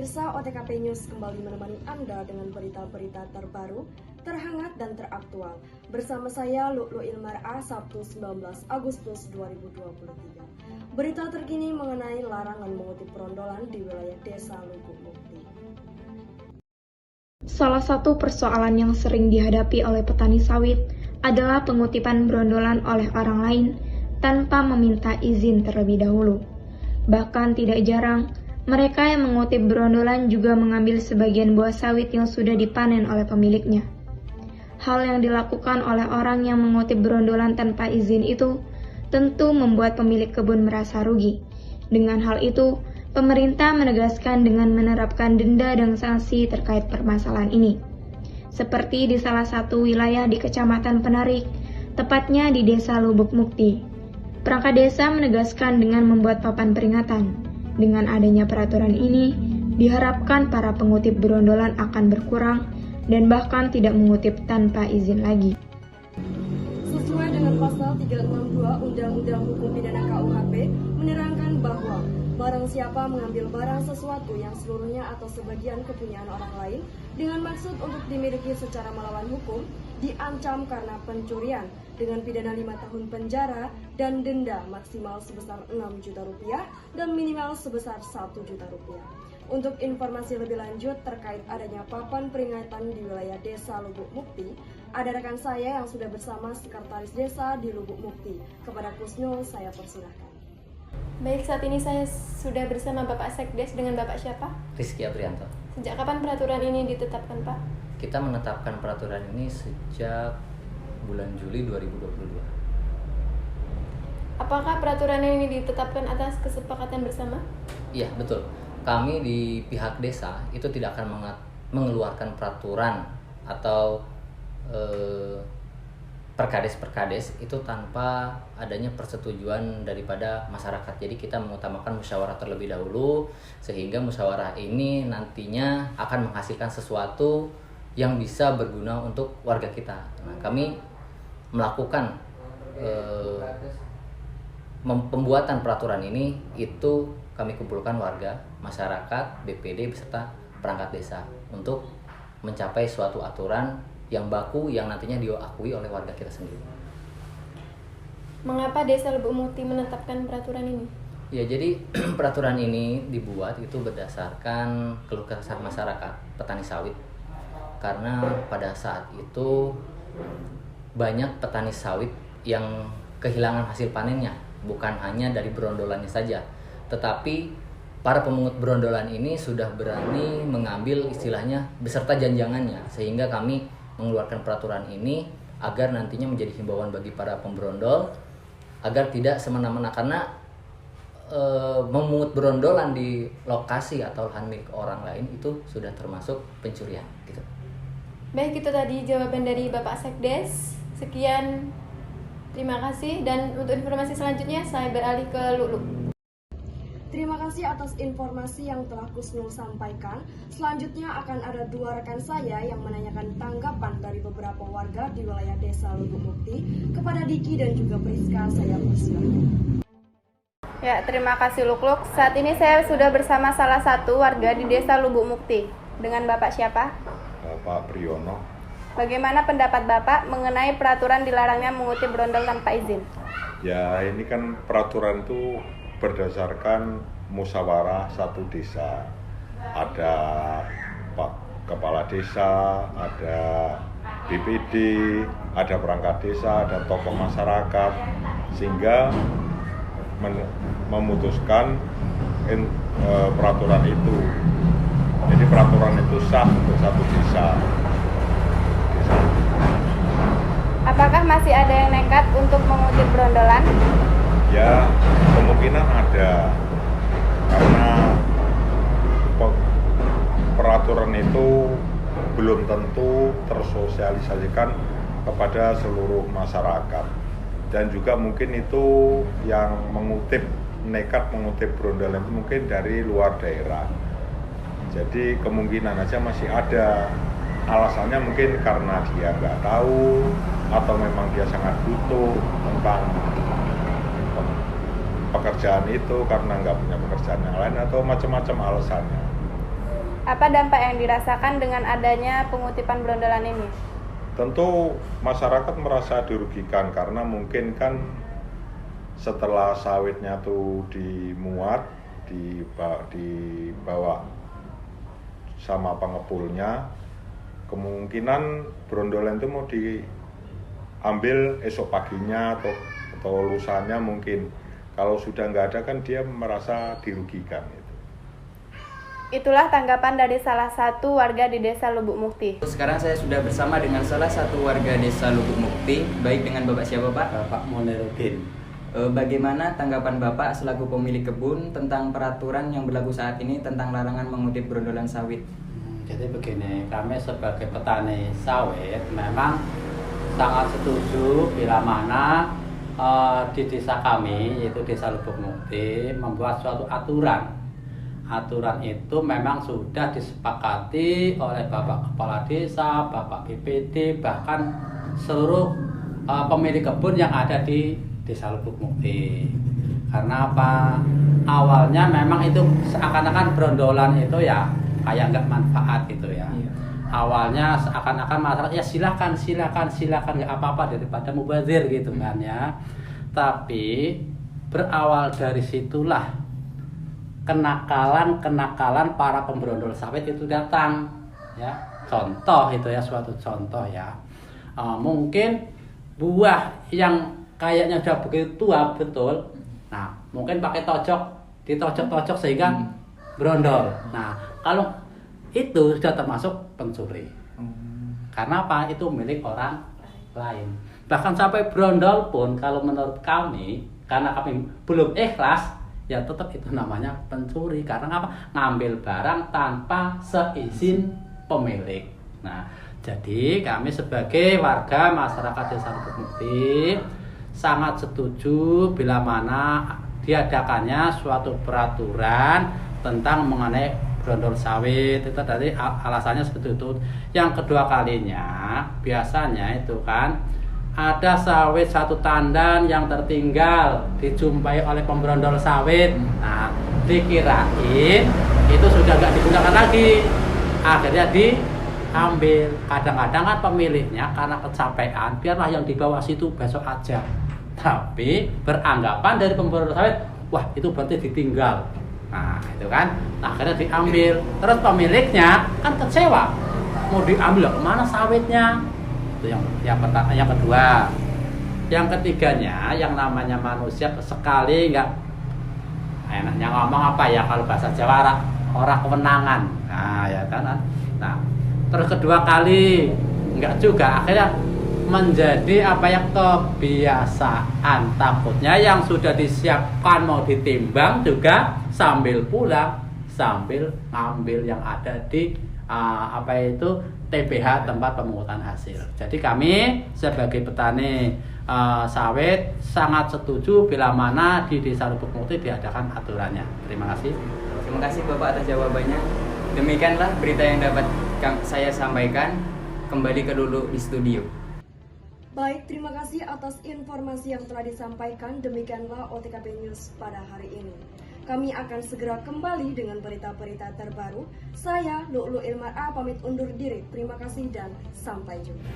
Pemirsa OTKP News kembali menemani Anda dengan berita-berita terbaru, terhangat dan teraktual. Bersama saya Luklu Ilmar A, Sabtu 19 Agustus 2023. Berita terkini mengenai larangan mengutip perondolan di wilayah Desa Lubuk Mukti. Salah satu persoalan yang sering dihadapi oleh petani sawit adalah pengutipan berondolan oleh orang lain tanpa meminta izin terlebih dahulu. Bahkan tidak jarang, mereka yang mengutip berondolan juga mengambil sebagian buah sawit yang sudah dipanen oleh pemiliknya. Hal yang dilakukan oleh orang yang mengutip berondolan tanpa izin itu tentu membuat pemilik kebun merasa rugi. Dengan hal itu, pemerintah menegaskan dengan menerapkan denda dan sanksi terkait permasalahan ini. Seperti di salah satu wilayah di Kecamatan Penarik, tepatnya di Desa Lubuk Mukti. Perangkat desa menegaskan dengan membuat papan peringatan. Dengan adanya peraturan ini, diharapkan para pengutip berondolan akan berkurang dan bahkan tidak mengutip tanpa izin lagi. Sesuai dengan pasal 362 Undang-Undang Hukum Pidana KUHP menerangkan bahwa barang siapa mengambil barang sesuatu yang seluruhnya atau sebagian kepunyaan orang lain dengan maksud untuk dimiliki secara melawan hukum, diancam karena pencurian dengan pidana 5 tahun penjara dan denda maksimal sebesar 6 juta rupiah dan minimal sebesar 1 juta rupiah. Untuk informasi lebih lanjut terkait adanya papan peringatan di wilayah Desa Lubuk Mukti, ada rekan saya yang sudah bersama Sekretaris Desa di Lubuk Mukti. Kepada Kusnul, saya persilahkan. Baik, saat ini saya sudah bersama Bapak Sekdes dengan Bapak siapa? Rizky Aprianto. Sejak kapan peraturan ini ditetapkan, Pak? Kita menetapkan peraturan ini sejak bulan Juli 2022. Apakah peraturan ini ditetapkan atas kesepakatan bersama? Iya, betul. Kami di pihak desa itu tidak akan mengeluarkan peraturan atau perkades itu tanpa adanya persetujuan daripada masyarakat. Jadi kita mengutamakan musyawarah terlebih dahulu, sehingga musyawarah ini nantinya akan menghasilkan sesuatu yang bisa berguna untuk warga kita. Nah, kami melakukan pembuatan peraturan ini itu kami kumpulkan warga, masyarakat, BPD beserta perangkat desa untuk mencapai suatu aturan yang baku yang nantinya diakui oleh warga kita sendiri. Mengapa Desa Lubuk Mukti menetapkan peraturan ini? Ya, jadi peraturan ini dibuat itu berdasarkan keluh kesah masyarakat petani sawit. Karena pada saat itu banyak petani sawit yang kehilangan hasil panennya, bukan hanya dari berondolannya saja, tetapi para pemungut berondolan ini sudah berani mengambil istilahnya beserta janjangannya, sehingga kami mengeluarkan peraturan ini agar nantinya menjadi himbauan bagi para pemberondol agar tidak semena-mena, karena memungut berondolan di lokasi atau lahan milik orang lain itu sudah termasuk pencurian gitu. Baik, itu tadi jawaban dari Bapak Sekdes. Sekian, terima kasih, dan untuk informasi selanjutnya saya beralih ke Lulu. Terima kasih atas informasi yang telah Kusnul sampaikan. Selanjutnya akan ada dua rekan saya yang menanyakan tanggapan dari beberapa warga di wilayah Desa Lubuk Mukti kepada Diki dan juga Priska. Saya persilakan. Ya, terima kasih Lukluk. Saat ini saya sudah bersama salah satu warga di Desa Lubuk Mukti. Dengan Bapak siapa? Bapak Priyono. Bagaimana pendapat Bapak mengenai peraturan dilarangnya mengutip berondol tanpa izin? Ya, ini kan peraturan itu berdasarkan musyawarah satu desa. Ada Pak Kepala Desa, ada BPD, ada perangkat desa, ada tokoh masyarakat, sehingga memutuskan peraturan itu. Jadi peraturan itu sah untuk satu desa. Apakah masih ada yang nekat untuk mengutip berondolan? Ya, kemungkinan ada, karena peraturan itu belum tentu tersosialisasikan kepada seluruh masyarakat, dan juga mungkin itu yang nekat mengutip berondolan itu mungkin dari luar daerah. Jadi kemungkinan aja masih ada. Alasannya mungkin karena dia nggak tahu atau memang dia sangat butuh tentang pekerjaan itu karena nggak punya pekerjaan yang lain atau macam-macam alasannya. Apa dampak yang dirasakan dengan adanya pengutipan brondolan ini? Tentu masyarakat merasa dirugikan karena mungkin kan setelah sawitnya tuh dimuat, dibawa sama pengepulnya, kemungkinan brondolan itu mau diambil esok paginya atau lusanya mungkin. Kalau sudah nggak ada kan dia merasa dirugikan. Itulah tanggapan dari salah satu warga di Desa Lubuk Mukti. Sekarang saya sudah bersama dengan salah satu warga Desa Lubuk Mukti. Baik, dengan Bapak siapa, Pak? Bapak Moniruddin. Bagaimana tanggapan Bapak selaku pemilik kebun tentang peraturan yang berlaku saat ini tentang larangan mengutip brondolan sawit? Jadi begini, kami sebagai petani sawit memang sangat setuju bila mana di desa kami, yaitu Desa Lubuk Mukti, membuat suatu aturan. Aturan itu memang sudah disepakati oleh Bapak Kepala Desa, Bapak BPD, bahkan seluruh pemilik kebun yang ada di Desa Lubuk Mukti. Karena apa? Awalnya memang itu seakan-akan brondolan itu ya kayak nggak manfaat gitu ya. Iya. Awalnya seakan-akan masyarakat ya silakan nggak apa-apa daripada mubazir gitu kan ya. Tapi berawal dari situlah kenakalan para pemberondol sawit itu datang ya. Contoh itu ya, suatu contoh ya. Mungkin buah yang kayaknya udah begitu tua betul, nah mungkin pakai ditocok sehingga berondol. Nah kalau itu sudah termasuk pencuri. Karena apa? Itu milik orang lain. Bahkan sampai berondol pun kalau menurut kami, karena kami belum ikhlas, ya tetap itu namanya pencuri. Karena apa? Ngambil barang tanpa seizin pemilik. Nah, jadi kami sebagai warga masyarakat Desa Lubuk Mukti sangat setuju bila mana diadakannya suatu peraturan tentang mengenai brondol sawit. Itu tadi alasannya seperti itu. Yang kedua kalinya biasanya itu kan ada sawit satu tandan yang tertinggal dijumpai oleh pemberondol sawit. Nah, dikirain itu sudah nggak digunakan lagi, akhirnya diambil. Kadang-kadang kan pemiliknya karena kecapean, biarlah yang di bawah situ besok aja. Tapi beranggapan dari pemberondol sawit, wah itu berarti ditinggal. Nah itu kan, nah, akhirnya diambil. Terus pemiliknya kan kecewa, mau diambil kemana sawitnya? Itu yang pertama. Yang kedua, yang ketiganya, yang namanya manusia sekali nggak enaknya ngomong apa ya kalau bahasa Jawa, orang kewenangan. Nah ya kan. Nah terus kedua kali nggak juga, akhirnya menjadi apa ya, kebiasaan. Takutnya yang sudah disiapkan mau ditimbang juga sambil pulang sambil ngambil yang ada di TPH, tempat pemungutan hasil. Jadi kami sebagai petani sawit sangat setuju bila mana di Desa Lubuk Mukti diadakan aturannya. Terima kasih. Terima kasih Bapak atas jawabannya. Demikianlah berita yang dapat saya sampaikan. Kembali ke Lulu di studio. Baik, terima kasih atas informasi yang telah disampaikan. Demikianlah OTKP News pada hari ini. Kami akan segera kembali dengan berita-berita terbaru. Saya Lu'lu Ilmar A pamit undur diri. Terima kasih dan sampai jumpa.